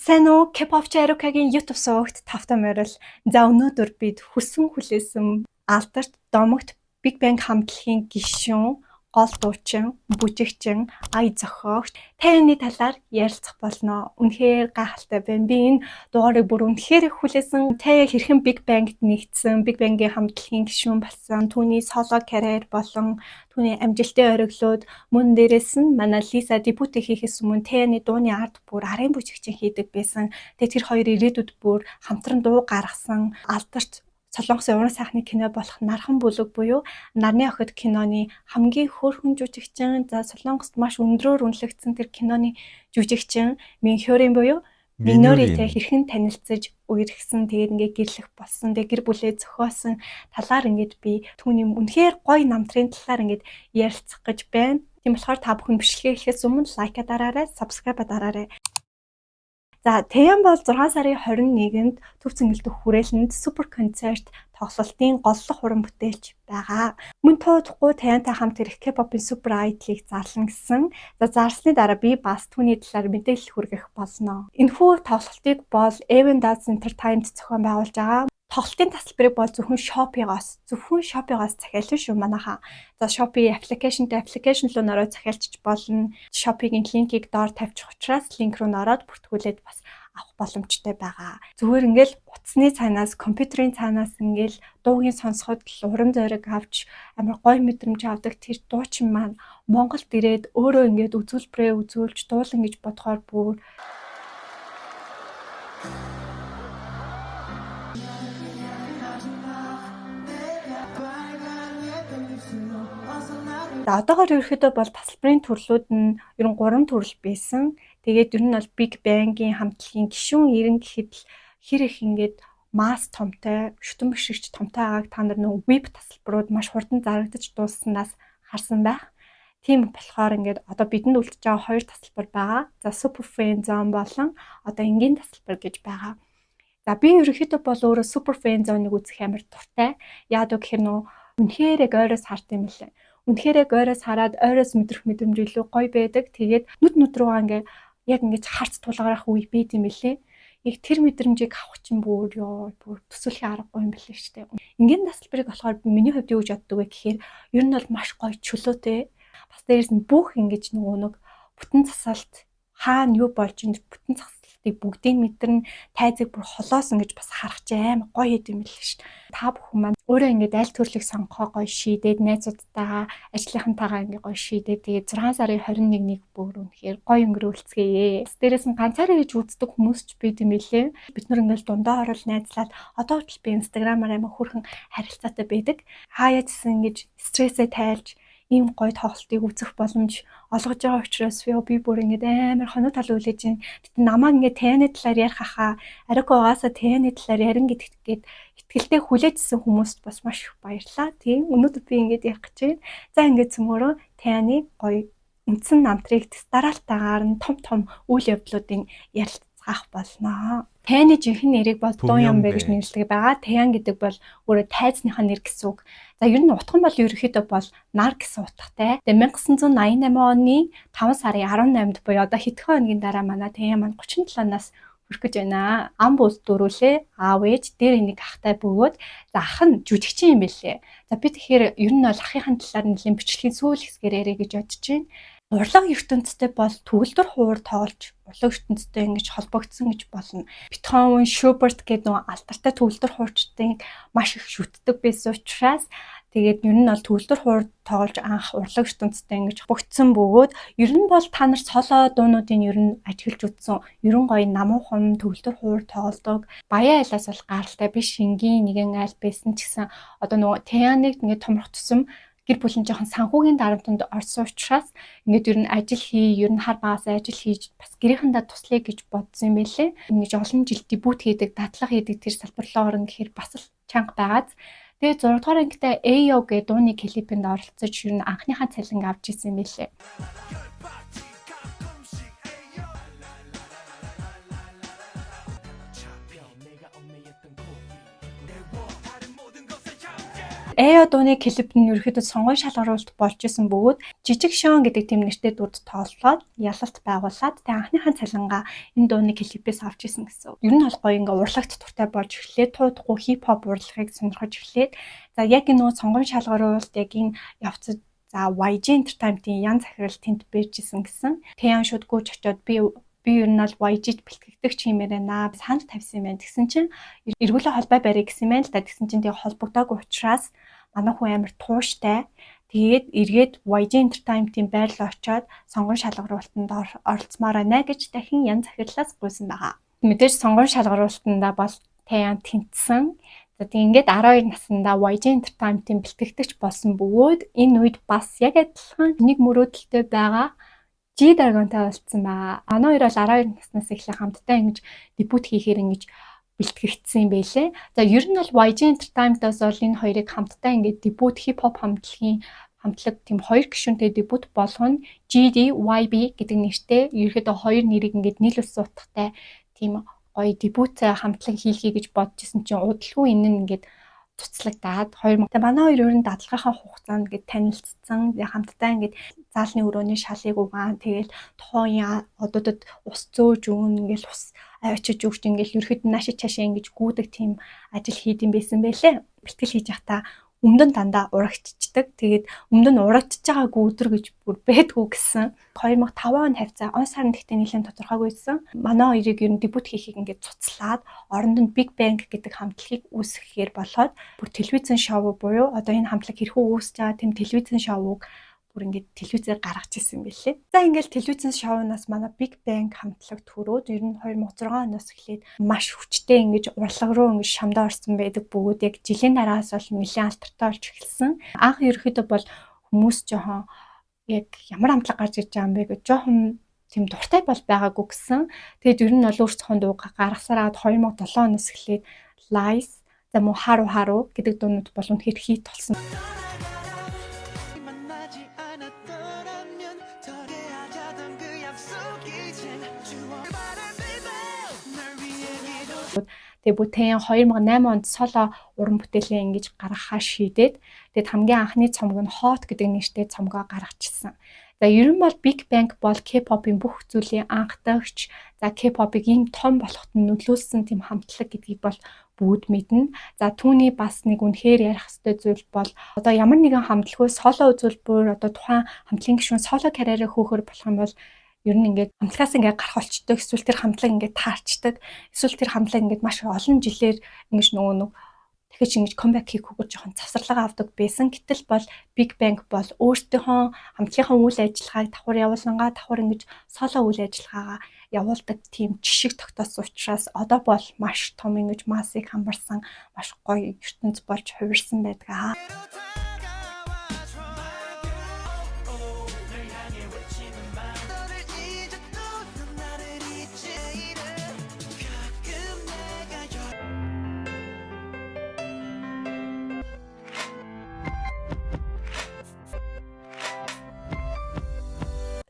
Сайн уу? K-pop Cherokee-гийн YouTube сувагт тавтай морил. За өнөөдөр бид хүссэн хүлээсэн алдарт домогт Big Bang хамтлагийн гишүүн, гол дуучин, бүжигчин, ая зохиогч Taeyang-ны талаар ярилцах болно. Үнэхээр гайхалтай байна. Би энэ дугаарыг бүр үнэхээр их хүлээсэн. Taeyang хэрхэн Big Bang-д нэгдсэн, Big Bang-ийн хамтлагийн гишүүн болсон, түүний соло карьер болон түүний амжилтын ориглоод мөн дээрээс нь манай Лиза дебют хийхээс өмнө Taeyang-ны дууны арт бүр арын бүжигчин хийдэг байсан. Тэгээд тэр хоёр ирээдүйд бүр хамтран дуу гаргасан алдарт Солонгосын уран сайхны кино болох Нархан бүлэг буюу Нарны охид киноны хамгийн хөөрхөн жүжигчин, за Солонгост маш өндрөөр үнэлэгдсэн тэр киноны жүжигчин Минхёрин буюу Миноритэй хэрхэн танилцж үерхсэн, тэгээд ингээ гэрлэх болсон. Тэгээд гэр бүлээ зохиосон талаар ингээд би түүний үнэхээр гоё намтрын талаар ингээд ярилцах гэж байна. Тийм болохоор та бүхэн бичлэгээ хийхээс өмнө лайка дараарай, subscribe дараарай. За, Taeyang бол 6 сарын 21-нд Төв цэнгэлдэх хүрээлэнд супер концерт тоглолтын голлох уран бүтээлч байгаа. Мөн туудахгүй Taeyangтай хамт ирэх K-pop-ын супер айдлыг зарлан гэсэн. За, зарсны дараа би бас түүний талаар мэдээлэл хүргэх болно. Энэхүү тоглолтыг бол Evan Dance Entertainment зохион байгуулж байгаа. Тоглолтын тасалбарыг бол зөвхөн Shopee-гоос захиалсан шүү манайхаа. За Shopee application руу нөрөө захиалчих болно. Shopee-гийн линкийг доор тавьчих учраас линк руу нөрөөд бүртгүүлээд бас авах боломжтой байгаа. Зүгээр ингээл утасны цаанаас, компьютерийн цаанаас ингээл дуугийн сонсоход урам зориг авч амар гоё мэдрэмж авдаг тэр дуучин маань Монголд ирээд өөрөө ингээд үзүүлбэрээ үзүүлж дуулан гэж бодохоор бүр одоогоор ерөөхдөө бол тасалбарын төрлүүд нь ер нь 3 төрөл байсан. Тэгээд ер нь бол Big Bang-ийн хамтлагийн гишүүн ирэн гэхэд л хэр их ингээд масс томтой, шүтэн бишигч томтой байгааг та нар нөгөө веб тасалбарууд маш хурдан зарагдаж дуусснаас харсан байх. Тийм болохоор ингээд одоо бидэнд үлдэж байгаа 2 тасалбар байгаа. За Super Fan Zone болон одоо энгийн тасалбар гэж байгаа. За би ерөөхдөө бол өөрөө Super Fan Zone-ыг үзэх амар дуртай. Яагаад гэвэл нөгөө үнэхээр яг ойроос хард юм лээ. Үнэхээр ойроос хараад ойроос мэдрэх мэдрэмж илүү гоё байдаг. Тэгээд нүд руугаа ингээ яг ингэж харц тулгарах үе байд юм билээ. Яг тэр мэдрэмжийг авах чинь бүр төсөөлөх аргагүй юм билээ шүү дээ. Ингийн тасалбарыг болохоор миний хувьд юу гэж боддог вэ гэхээр ер нь бол маш гоё чөлөөтэй. Бас дээрээс нь бүх ингэж нэг бүтэн засалт хаана юу болж ин бүтэн засалтыг бүгдийг мэдэрнэ, тайзыг бүр холоосон гэж бас харах чинь амар гоё юм билээ шүү дээ. Та бүхэн маань өөрөө ингээд аль төрлийг сонгохоо гоё шийдээд найзуудтайгаа ажлынхантайгаа ингээд гоё шийдээд тэгээд 6 сарын 21-нийг бүр үнэхээр гоё өнгөрүүлцгээе. Дээрээс нь ганцаараа гэж үздэг хүмүүс ч бид юм билээ. Бид нар ингээд дундаа орол найзлаад одоо хүртэл би Instagram-аар амар хөрхэн харилцаатай байдаг. Хаяачсан ингэж стрессээ тайлж ийм гоё тоглолтыг үзэх боломж олгож байгаа учраас би бүр ингээд амар хоног тал үлээж байна. Тэгтээ намайг ингээд Taeyang-ны талаар ярих хахаа ариуг угаасаа Taeyang-ны талаар ярин гэдгээд итгэлтэй хүлээжсэн хүмүүст бас маш их баярлалаа. Тийм өнөөдөр би ингээд ярих гэж байна. За ингээд цөмөрөө Taeyang-ны гоё үндсэн намтрыг дараалтаагаар нь том үйл явдлуудын ярилцах болно. Taeyang-ны жинхэнэ нэрийг бол Donghyunbae гэж нэрлэдэг байгаа. Taeyang гэдэг бол өөрөө тайзныхаа нэр гэсэн үг. За ер нь утга нь бол ерөөхдөө бол нар гэсэн утгатай. Тэгээ 1988 оны 5 сарын 18-нд буюу одоо хэдхэн хоногийн дараа манай Taeyang маань 37 нас хүрэх гэж байна. Ам бүс дөрүүлээ, аав ээж, дээр энийг ахтай бөгөөд за ах нь жүжигчин юм билээ. За би тэгэхээр ер нь бол ахын талаар нэлийн бичлэгийн сүүл хэсгээр ярих гэж бодож байна. Урлаг ертөнцтэй бол төгөлдөр хуур тоолж урлаг ертөнцтэй ингэж холбогдсон гэж болно. Бетховен, Шуберт гэдэг нөгөө алдартай төгөлдөр хуурчдыг маш их шүтдэг байсан учраас тэгээд ер нь бол төгөлдөр хуур тоолж анх урлаг ертөнцтэй ингэж богдсон бөгөөд ер нь бол та нар соло дуунуудын ер нь ажиглаж үзсэн. Ерөн гоё намуухан төгөлдөр хуур тоолдог. Баян айлаас бол гаралтай биш энгийн нэгэн айл байсан ч гэсэн одоо нөгөө Taeyang-ыг ингэ томрох тусам гэр бүлийн жоохон санхүүгийн дарамтанд орсон учраас ингээд ер нь ажил хий, ер нь хар багаас ажил хийж бас гэрийнхэндээ туслая гэж бодсон юм байлээ. Ингэж олон жил дебют хийдэг, дадлага хийдэг тэр салбар руу орно гэхээр бас л чанга байгааз. Тэгээд 6 дугаар ангитай AO гэдэг дууны клипэнд оролцож ер нь анхныхаа цалинг авч ирсэн юм байлээ. Эо дууны клип нь ерөөхдөө сонгон шалгаруулалт болж исэн бөгөөд Жижиг Шон гэдэг тэм нэртэй дүрд тоглоод ялалт байгуулад тэг анхныхаа цалингаа энэ дууны клипээс авч исэн гэсэн. Ер нь бол гоё ингээ урлагт туртай болж эхлээд туудахгүй хип хоп урлагийг сонирхож эхлээд за яг энэ нөө сонгон шалгаруулалт яг энэ явцад за YG Entertainment-ийн ян захирал тэнд байж исэн гэсэн. Тэян шууд гүйж очиод би ер нь бол YG-д бэлтгэдэг ч юм байна. Санал тавьсан юм байна. Тэгсэн чинь эргүүлээ холбоо барья гэсэн юм байна л да. Тэгсэн чинь тэгээ холбогдоогүй учраас манай хүн амар тууштай. Тэгээд эргээд YG Entertainment-ийн байрлал очиод сонгон шалгаруулалтанд оролцмоор байна гэж дахин ян захирлаас гуйсан байгаа. Мэдээж сонгон шалгаруулалтанда бол Тэян тэнцсэн. За тийм ингээд 12 наснда YG Entertainment-ийн бэлтгэгч болсон бөгөөд энэ үед бас яг адилхан нэг мөрөөдөлтэй байгаа G-Dragon-тай уулзсан байгаа. Манай хоёр бол 12 наснаас эхлээ хамтдаа ингэж дебют хийхээр ингэж бэлтгэгдсэн юм байлээ. За ер нь бол YG Entertainment-аас бол энэ хоёрыг хамтдаа ингэж дебют хип-хоп хамтлаг тийм хоёр гишүүнтэй дебют болгоно GD, YB гэдэг нэртэй ерөөдөө хоёр нэрийг ингэж нийлүүлсэн утгатай тийм гоё дебют хамтлаг хийлгэе гэж бодчихсон чинь удалгүй энэ нь ингэж цуцлагдаад манай хоёр ер нь дадлахын хугацаанд ингэж танилцсан. Хамтдаа ингэж заалны өрөөний шалыг угаан тэгэл тухайн одуудад ус зөөж өгөн ингээл ус авчиж өгч ингээл ерөөд нааши чашаа ингэж гүйдэг тийм ажил хийдэм байсан байлээ. Бэлтгэл хийж явахдаа өмнө нь дандаа урагчдаг. Тэгээд өмнө нь урагчж байгаагүй өдөр гэж бүр бэдгүү гэсэн. 2005 он хавцаа он сард ихтэй нэлээд тодорхойгүйсэн. Манай хоёрыг ер нь дебют хийхийг ингээд цуцлаад оронд нь Big Bang гэдэг хамтлагийг үүсгэхээр болоод бүр телевизэн шоу буюу одоо энэ хамтлаг хэрхэн үүсэж байгаа тийм телевизэн шоуг бүр ингээд телевизээр гаргаж ирсэн байлээ. За ингээд телевизэн шоунаас манай Big Bang хамтлаг төрөөд ер нь 2006 оноос эхлээд маш хүчтэй ингээд урлаг руу ингээд шамдаа орсон байдаг бөгөөд яг жилийн дараагаас бол нэлээд алдартай болж эхэлсэн. Анх ерөөхдөө бол хүмүүс жоохон яг ямар хамтлаг гарч ирж байгаа юм бэ гэж жоохон тийм дуртай бол байгаагүй гэсэн. Тэгээд ер нь бол өөрсдөө дуу гаргасараад 2007 оноос эхлээд Lies, за мөн Haru гэдэг дуунууд бол үнэхээр хит болсон. Тэгээ бүтээн 2008 онд соло уран бүтээлээ ингэж гаргахаа шийдээд тэгээд хамгийн анхны цомог нь Hot гэдэг нэртэй цомгоо гаргачихсан. За ер нь бол Big Bang бол K-pop-ын бүх зүйлийн анхдагч, за K-pop-ыг ийм том болоход нь нөлөөлсөн тийм хамтлаг гэдгийг бол бүгд мэднэ. За түүний бас нэг үнэхээр ярих хэвээр зүйл бол одоо ямар нэгэн хамтлаггүй соло үзүүлбэр одоо тухайн хамтлагийн гишүүн соло карьераа хөөхөр болох юм бол ер нь ингээд хамтлагаас ингээд гарах болчдөг, эсвэл тэр хамтлаг ингээд таарчдаг, эсвэл тэр хамтлаг ингээд маш олон жилээр ингэж нөгөө дахиж ингэж comeback хийхгүйгээр жоохон завсарлага авдаг байсан. Гэтэл бол Big Bang бол өөртөөхөө хамтлагийнхаа үйл ажиллагааг давхар ингэж соло үйл ажиллагаагаа явуулдаг тийм жишг тогтоосон учраас одоо бол маш том ингэж массыг хамарсан маш гоё ертөнц болж хувирсан байдаг.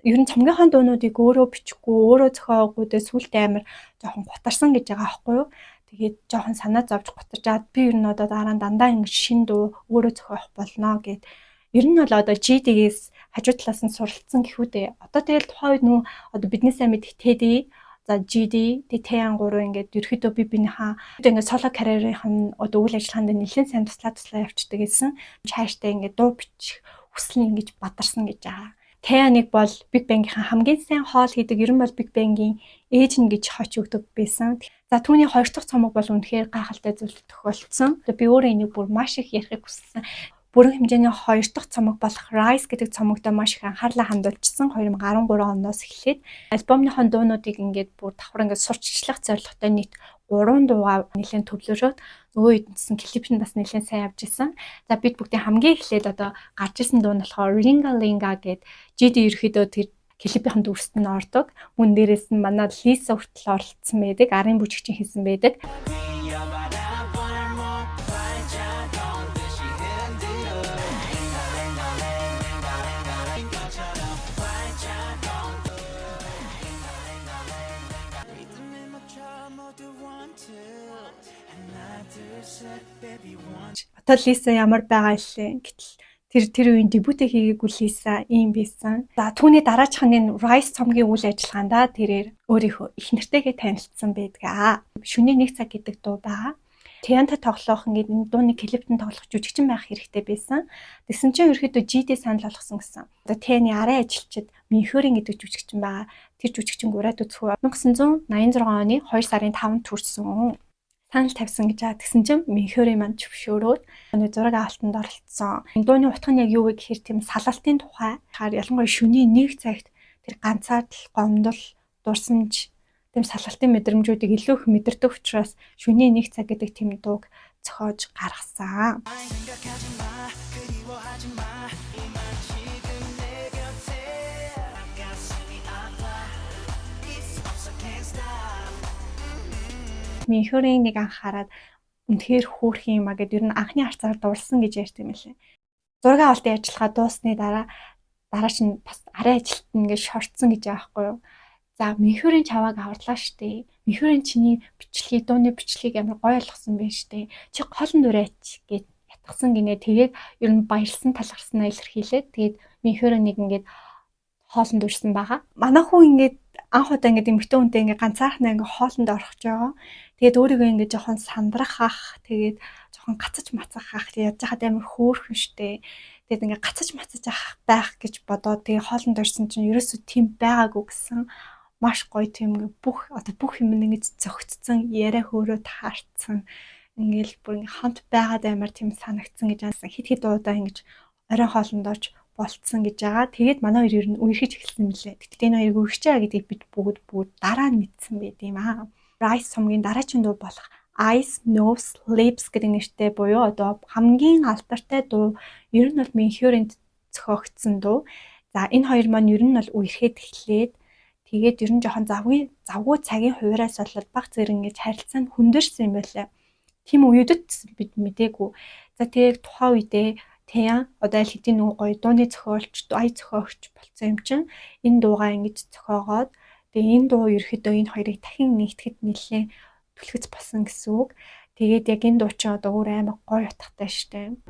Ер нь цомгийнхаа дуунуудыг өөрөө бичихгүй, өөрөө зохиогоогүй дэ сүултээ амар жоохон гутарсан гэж байгаа аахгүй юу. Тэгээд жоохон санаа зовж гутарчаад би ер нь одоо дараа нь дандаа ингэ шин дуу өөрөө зохиох болно гэд. Ер нь бол одоо GD-гээс хажуу талаас нь суралцсан гэхүүдээ. Одоо тэгэл тухайн үед нөө одоо бидний сайн мэдих Teddy, за GD, Тэян гурав ингээд ерөөхдөө бинийхээ ингээд соло карьерийнх нь одоо үйл ажиллагаанд нэлээд сайн туслаа явчихдаг гэсэн. Чааштай ингээд дуу бичих хүсэл нь ингэж бадарсан гэж байгаа. Тэяныг бол Big Bang-ийн хамгийн сайн хоол хийдэг, ер нь бол Big Bang-ийн ээж нь гэж хоч өгдөг байсан. За түүний хоёр дахь цомог бол үнэхээр гайхалтай зүйл тохиолдсон. Би өөрөө энийг бүр маш их ярихыг хүссэн. Бүрэн хэмжээний хоёр дахь цомог болох Rise гэдэг цомогтой маш их анхаарлаа хандуулжсэн 2013 оноос эхлээд альбомныхон дуунуудыг ингээд бүр давхар ингээд сурччлах зорилготой нийт 3 дуугаа нэлээд төвлөрөөд нөгөө эднсэн клип нь бас нэлээд сайн явж исэн. За бид бүгдийн хамгийн эхлээд одоо гарч исэн дуу нь болохоор Ringa Linga гэдэг GD ерөөхдөө тэр клипийн дүрст нь ордог. Мөн дээрээс нь манай Lisa хүртэл оролцсон байдаг. Арын бүжигчин хийсэн байдаг. Одоо Лиса ямар байгаа илээ. Гэтэл тэр үеийн дебютээ хийгээгүй Лиса ийм байсан. За түүний дараачихын энэ Rise цомгийн үйл ажиллагаанда тэрээр өөрийнхөө их нэртэйгээ танилцсан байдаг. Шөнийн 1 цаг гэдэг дуу байгаа. Тэянта тоглох ингээд энэ дууны клиптэнд тоглох жүжигчин байх хэрэгтэй байсан. Тэгсэн чинь ерөөхдөө GD санал болгосон гэсэн. Одоо Тэний арын ажилчид Минхөрийн гэдэг жүжигчин байгаа. Тэр жүжигчин гураад үзэхүү 1986 оны 2 сарын 5-нд төрсэн. Санал тавьсан гэж байгаа. Тэгсэн чинь Минхөрийн манд зөвшөөрөөд нэг зураг авалтанд оролцсон. Энэ дууны утга нь яг юу вэ гэхээр тийм салалтын тухай. Ялангуяа шөнийн 1 цагт тэр ганцаар л гомдол дурсамж тийм салалтын мэдрэмжүүдийг илүү их мэдэрдэг учраас шөнийн 1 цаг гэдэг тийм дууг зохиож гаргасан. Минхөрийн нэг анхаарад үнэхээр хөөрхөн юм а гэд ер нь анхны харцаар дурлсан гэж ярьд юм лээ. Зураг авалтын ажиллагаа дуусны дараа чинь бас арын ажилтнаа ингээд шортсон гэж байгаа байхгүй юу. За Минхөрийн чавааг аварлаа штэ. Минхөрийн чиний бичлэгийг дууны бичлэгийг амар гоё ойлгосон байна штэ. Чи хоолн дураач гэд ятгсан гинэ. Тэгээд ер нь баярлсан талархснаа илэрхийлээд тэгээд Минхөрийн нэг ингээд хоолнд урьсан байгаа. Манай хүн ингээд анх удаа ингээд эмэгтэй хүнтэй ингээд ганцаархнаа ингээд хоолнд орох гэж байгаа. Тэгээд өөрийгөө ингээд жоохон сандрах ах, тэгээд жоохон гацаж мацах ах яаж хаад амар хөөрхөн штэ. Тэгээд ингээд гацаж мацаж ах байх гэж бодоод тэгээд хоолнд орсон чинь ерөөсөө тийм байгаагүй гэсэн. Маш гоё тийм бүх юм ингэж зөгцсөн, яриа хөөрөө таарцсан. Ингээл бүр ингээ хамт байгаад амар тийм санагдсан гэж аасан. Хит удаа ингэж оройн хоолнд орж болцсон гэж байгаа. Тэгээд манай хоёр ер нь үерхэж эхэлсэн мөлий. Тэгтээ энэ хоёрыг үерхэж байгаа гэдгийг бид бүгд дараа нь мэдсэн байт юм аа. Rise цомгийн дараагийн дуу болох Eyes, Nose, Lips гэдэг нэртэй буюу одоо хамгийн алдартай дуу ер нь бол Минхөрийн зохиогдсон дуу. За энэ хоёр маань ер нь бол үерхэд эхлээд тэгээд ер нь жоохон завгүй цагийн хуваараас болоод баг зэрэг ингэж харилцаа нь хүндэрсэн юм байлаа. Тийм үеүдэд бид мэдээгүй. За тэгээд тухайн үедээ Тэян одоо аль хэдийн нөгөө гоё дууны зохиолч, зохиогч болсон юм чинь энэ дуугаа ингэж зохиогоод тэгээд энэ дуу ерөөхдөө энэ хоёрыг дахин нэгтгэхэд нэлээд түлхэц болсон гэсэн үг. Тэгээд яг энэ дуу чинь одоо өөр амар гоё утгатай штэ.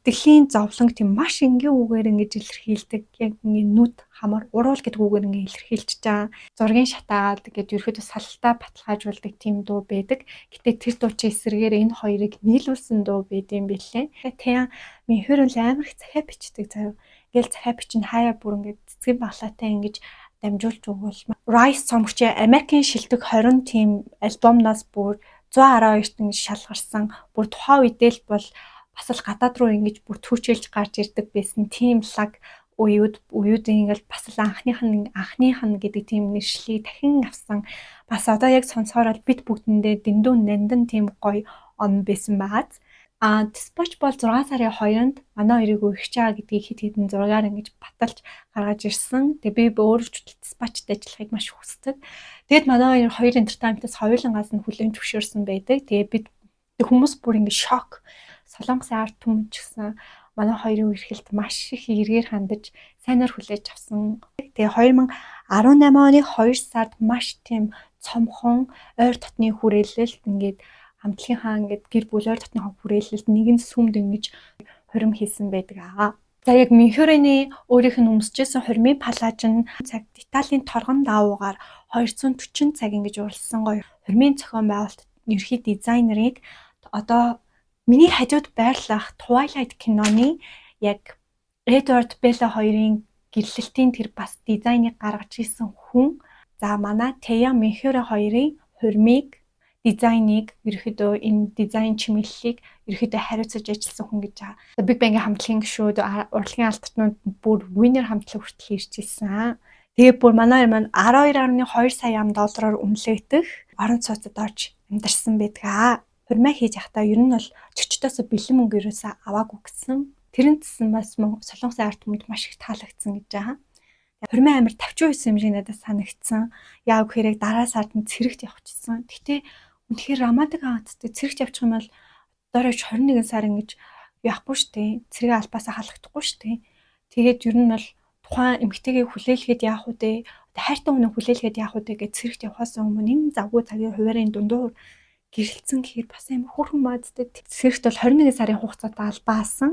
Сэтгэлийн зовлон тийм маш энгийн үгээр ингэж илэрхийлдэг. Яг ингэ нүд хамар уруул гэдэг үгээр ингэ илэрхийлж байгаа. Зургийн шатаагаад тэгээд ерөөдөө салтаа баталгаажуулдаг тийм дуу байдаг. Гэтэ тэр дуу чи эсрэгээр энэ хоёрыг нийлүүлсэн дуу байд юм бэлээ. Тэян Минхөрийн амар их захиа бичдэг заяа. Ингээл захиа бичин хаяа бүр ингэ цэцгийн баглаатай ингэж дамжуулж өгвөл Rise цомгч Америкийн шилдэг 20 тийм альбомнаас бүр 112-т ингэж шалгарсан. Бүр тухайн үедээ л бол бас л гадаад руу ингэж бүр түүчэлж гарч ирдэг байсан тийм лаг үеүүдийн ингээл бас л анхных нь гэдэг тийм нэршлиг дахин авсан. Бас одоо яг сонсохоор бид бүгдэндээ дэндүү нандин тийм гоё он байсан байгааз. Dispatch бол 6 сарын 2-нд манай хоёрыг үерхэж байгаа гэдгийг хэд хэдэн зургаар ингэж баталж гаргаж ирсэн. Тэгээ би өөрөө Dispatch-д ажиллахыг маш хүсдэг. Тэгэд манай хоёр entertainment-аас хоёулангаас нь хүлээн зөвшөөрсөн байдаг. Тэгээ бид хүмүүс бүр ингэ шок. Солонгосын ард түмэн ч гэсэн манай хоёрын үерхэлд маш их эргээр хандаж сайнаар хүлээж авсан. Тэгээ 2018 оны 2 сард маш тийм цомхон ойр дотны хүрээлэлд ингээд хамтлагийнхаа ингээд гэр бүл ойр дотны хүрээлэлд нэгэн сүмд ингэж хурим хийсэн байдаг аа. За яг Минхөрийн өөрийнх нь өмсөжсэн хурмын палаж нь цагт Италийн торгон даавуугаар 240 цаг ингэж уралсан гоё хурмын зохион байгуулалт ерхий дизайнерыг одоо миний хажууд байрлах Twilight киноны яг Эдвард Белла хоёрын гэрлэлтийн тэр бас дизайныг гаргаж ирсэн хүн. За манай Тэян Минхөрийн хоёрын хурмыг дизайныг ерөөхдөө энэ дизайн чимэглэлийг ерөөхдөө хариуцаж ажилласан хүн гэж байгаа. Big Bang-ийн хамтлагийн гишүүд урлагийн алдарнууд бүр winner хамтлаг хүртэл ирж ирсэн. Тэгээ бүр манай хоёр маань 12.2 сая $аар үнэлэгдэх орон сууцад орж амьдарсан байдаг. Хурмаа хийж явахдаа ер нь бол чөчтөөс бэлэн мөнгө ерөөсөө аваагүй гэсэн. Тэрэн цэсэн бас Солонгосын ард түмэнд маш их таалагдсан гэж байгаа. Хормын амир тавчин байсан юм шиг надад санагдсан. Яг хэрэг дараа сард нь цэрэгт явчихсан. Гэтэ үнэхээр рамадаг хаагддаг. Цэрэгт явчих юм бол дөрөж 21 сар ингэж яахгүй штэ. Цэрэг албаасаа халахдахгүй штэ. Тэгээд ер нь бол тухайн эмэгтэйгээ хүлээлгээд яах вэ? Хайртай хүнээ хүлээлгээд яах вэ гэж цэрэгт явахаас өмнө энэ завгүй цагийн хуваарийн дундуур гэрэлцэн гэхээр бас амар хөөрхөн маадтай. Цэрэгт бол 21 сарын хугацаатай албаасан.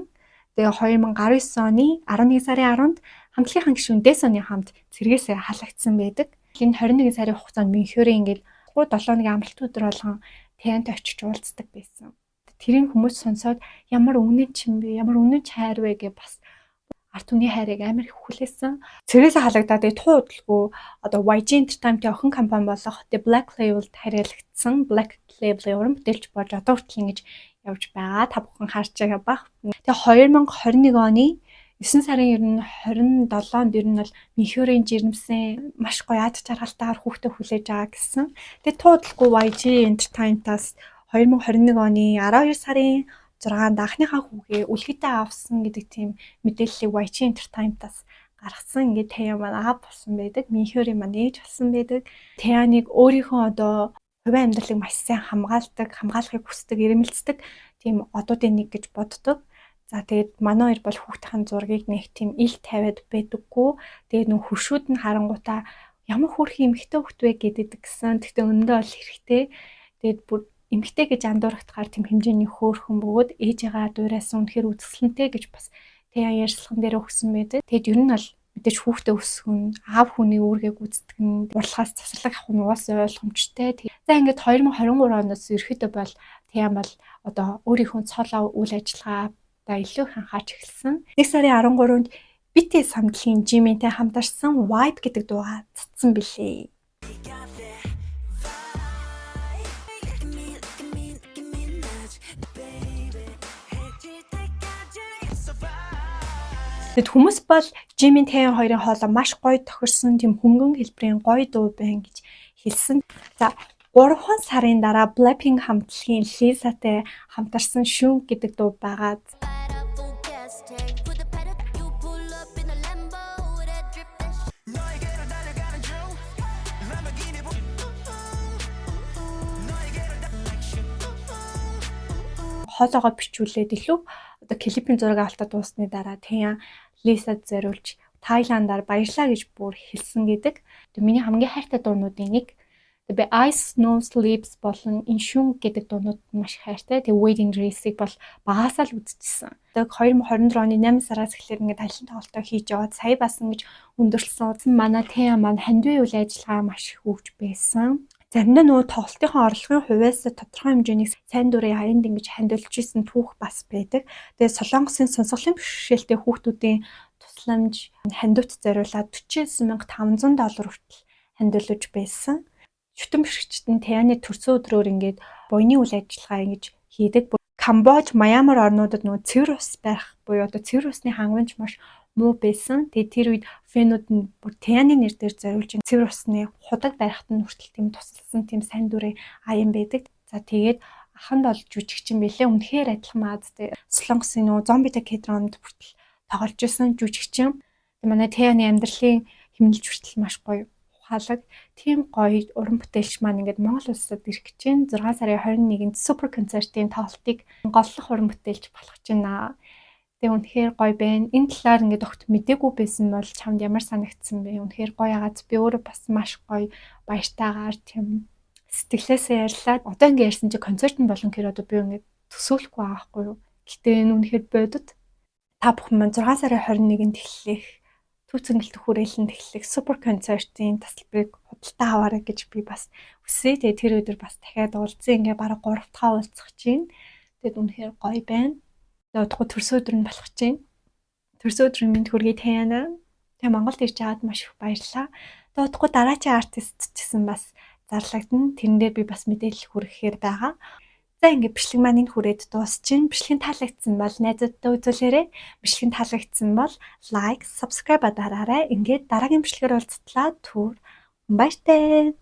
Тэгээ 2019 оны 11 сарын 10-нд хамтлагийн гишүүн Дэсоны хамт цэргээс халагдсан байдаг. Энэ 21 сарын хугацаанд Мюнхенийн ингээд 7 өдрийн амралтын өдөр болгон Тэант очиж уулздаг байсан. Тэрийн хүмүүс сонсоод ямар үнэн ч юм бэ, ямар үнэн ч хайр вэ гэж бас арт түмний хайрыг амар их хүлээсэн. Цэргээс халагдаад туудалгүй одоо YG Entertainment-ийн охин компани болох The Black Label-д харьяалагдсан. Black Label-ийн уран бүтээлч болж одоо хүртэл ингэж явж байгаа. Та бүхэн харж байгаа бах. Тэгээ 2021 оны 9 сарын 27-нд ер нь бол Мюнхенийн жирэмсэн маш гоё ад жаргалтайгаар хүүхдээ хүлээж байгаа гэсэн. Тэгээ туудалгүй YG Entertainment-аас 2021 оны 12 сарын 6-нд анхныхаа хүүгээ үлгэдэй авсан гэдэг тийм мэдээллийг YG Entertainment-аас гаргасан. Ингээд Тэя маань аав болсон байдаг. Мюнхенийн маань ээж болсон байдаг. Тэяныг өөрийнхөө одоо хувийн амьдралыг маш сайн хамгаалахыг хүсдэг, ирмэлцдэг тийм одуудын нэг гэж боддог. За тэгээд манай хоёр бол хүүхдийн зургийг нэг тийм ил тавиад байдаггүй. Тэгээд нөх хөршүүд нь харангуудаа ямар хөөрхөн эмэгтэй хүүхд вэ гэдэг гисэн. Тэгтээ өндөө бол хэрэгтэй. Тэгээд бүр эмэгтэй гэж андуурахтахаар тийм хэмжээний хөөрхөн бөгөөд ээжээгээ дуурайсан үнэхээр үзэсгэлэнтэй гэж бас Тэя ярьцлаган дээр өгсөн байдаг. Тэгээд ер нь бол мэдээж хүүхдээ өсгөн аав хүний үүргийг гүйцэтгэх нь урлагаас цэцэрлэг авах нь угаасаа ойлгомжтой. За ингээд 2023 оноос ерөөхдөө бол Тэя бол одоо өөрийнхөө цолоо үйл ажиллагаа илүү их анхаарч эхэлсэн. 1 сарын 13-нд BTS хамтлагийн Jiminтэй хамтарсан Vibe гэдэг дуугаа цацсан билээ. Тэгэд хүмүүс бол Jimin Taehyung хоёрын хоолой маш гоё тохирсон тийм хөнгөн хэлбэрийн гоё дуу байна гэж хэлсэн. За 3 сарын дараа Blackpink хамтлагийн Lisaтэй хамтарсан Shunk гэдэг дуу байгаад хоолойгоо бичүүлээд илүү одоо клипийн зураг авалтад дуусны дараа Тэя Лисад зориулж Таиландаар баярлаа гэж бүр хэлсэн гэдэг. Тэгээ миний хамгийн хайртай дуунуудын нэг. Тэгээ Ice Snow Sleeps болон Inshun гэдэг дуунууд маш хайртай. Тэгээ Wedding Dress-ийг бол багасаа л үзчихсэн. Тэгээ 2024 оны 8 сараас эхлээд ингээд ажлын тоглолтоо хийж яваад сая бас ингэж өндөрлсөн. Манай Тэя маань хандивын үйл ажиллагаа маш их хөгж байсан. Заримдаа нөгөө тоглолтын орлогын хувьас тодорхой хэмжээний сайн дурын хаянд ингэж хандилж исэн түүх бас байдаг. Тэгээд Солонгосын сонсголын бэрхшээлтэй хүүхдүүдийн тусламж хандивт зориулаад $49,500 хүртэл хандилж байсан. Шүтэн бэрхшээлчд нь Тэяны төрсөн өдрөөр ингээд буйны үйл ажиллагаа ингэж хийдэг. Камбож, Мьянмар орнуудад нөгөө цэвэр ус байх буюу одоо цэвэр усны хангамж маш муу байсан. Тэгээд тэр үед фэнүүд нь бүр Тэяны нэр дээр зориулж цэвэр усны худаг барихт нь хүртэл тийм тусалсан тийм сайн дурын аян байдаг. За тэгээд аханд бол жүжигчин билээ. Үнэхээр адилхан маадтай. Солонгосын нөгөө зомбитой кедронд хүртэл тоглож исэн жүжигчин. Манай Тэяны амьдралын хэмнэлж хүртэл маш гоё ухаалаг. Тийм гоё уран бүтээлч маань ингээд Монгол улсад ирэх гэж байна. 6 сарын 21-нд супер концертын тоглолтыг голлох уран бүтээлч болох гэж байна. Тэгээ үнэхээр гоё байна. Энэ талаар ингээд огт мэдээгүй байсан бол чамд ямар санагдсан бэ? Үнэхээр гоё агаад би өөрөө бас маш гоё баяртайгаар тийм сэтгэлээсээ ярьлаа. Одоо ингээд ярьсан чи концерт нь болон гэхээр одоо би ингээд төсөөлөхгүй аахгүй юу? Гэтэ энэ үнэхээр бодод. Та бүхэн маань 6 сарын 21-нд эхлэх түүцэнгэлт хүрээлэнд эхлэх супер концертын тасалбарыг худалдаа аваарай гэж би бас хүсэе. Тэгээ тэр өдөр бас дахиад уулзсан. Ингээ бараг 3 дахь уулзах чинь. Тэгээд үнэхээр гоё байна. Удахгүй төрсөн өдөр нь болох чинь. Төрсөн өдрийн мэнд хүргэе Тэяна. Тэгээ Монголд ирж аваад маш их баярлалаа. Тэгээд удахгүй дараачийн артист ч гэсэн бас зарлагдана. Тэрэн дээр би бас мэдээлэл хүргэхээр байгаа. За ингээд бичлэг маань энэ хүрээд дуусчин. Бичлэг таалагдсан бол найзуудтай үзүүлээрэй. Бичлэг таалагдсан бол лайк, subscribe дараарай. Ингээд дараагийн бичлэгээр уулзтлаа. Түр баяртай.